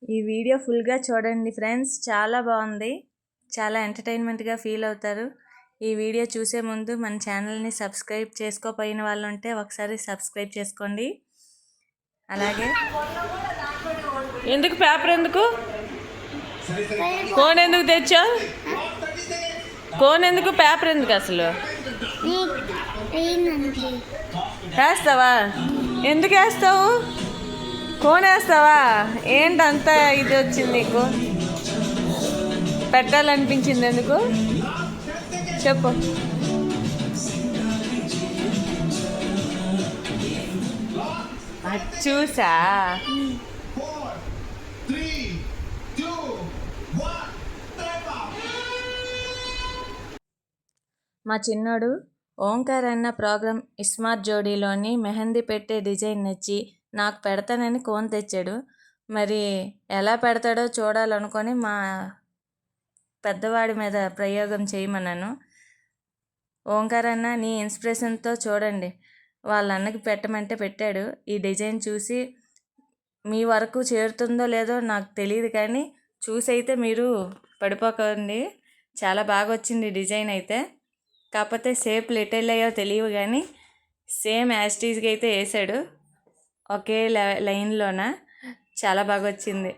ఈ వీడియో ఫుల్గా చూడండి ఫ్రెండ్స్, చాలా బాగుంది. చాలా ఎంటర్టైన్మెంట్గా ఫీల్ అవుతారు. ఈ వీడియో చూసే ముందు మన ఛానల్ని సబ్స్క్రైబ్ చేసుకోపోయిన వాళ్ళు ఉంటే ఒకసారి సబ్స్క్రైబ్ చేసుకోండి. అలాగే ఎందుకు పేపర్ ఎందుకు కోన్ ఎందుకు తెచ్చా కోన్ ఎందుకు పేపర్ ఎందుకు అసలు వేస్తావా? ఎందుకు వేస్తావు? కోన్ వేస్తావా? ఏంటంత ఇది వచ్చింది నీకు? పెట్టాలనిపించింది ఎందుకు చెప్పు. చూసా మా చిన్నోడు ఓంకార్ అన్న ప్రోగ్రామ్ ఇస్మార్ట్ జోడీలోని మెహందీ పెట్టే డిజైన్ నచ్చి నాకు పెడతానని కోన్ తెచ్చాడు. మరి ఎలా పెడతాడో చూడాలనుకొని మా పెద్దవాడి మీద ప్రయోగం చేయమన్నాను. ఓంకార్ అన్న నీ ఇన్స్పిరేషన్తో చూడండి, వాళ్ళ అన్నకి పెట్టమంటే పెట్టాడు. ఈ డిజైన్ చూసి మీ వరకు చేరుతుందో లేదో నాకు తెలియదు, కానీ చూసి అయితే మీరు పడిపోకండి. చాలా బాగా వచ్చింది డిజైన్ అయితే. కాకపోతే షేప్లు ఎటెళ్ళాయో తెలియవు, కానీ సేమ్ యాస్టీజ్గా అయితే వేసాడు, ఒకే లైన్లోన. చాలా బాగా వచ్చింది.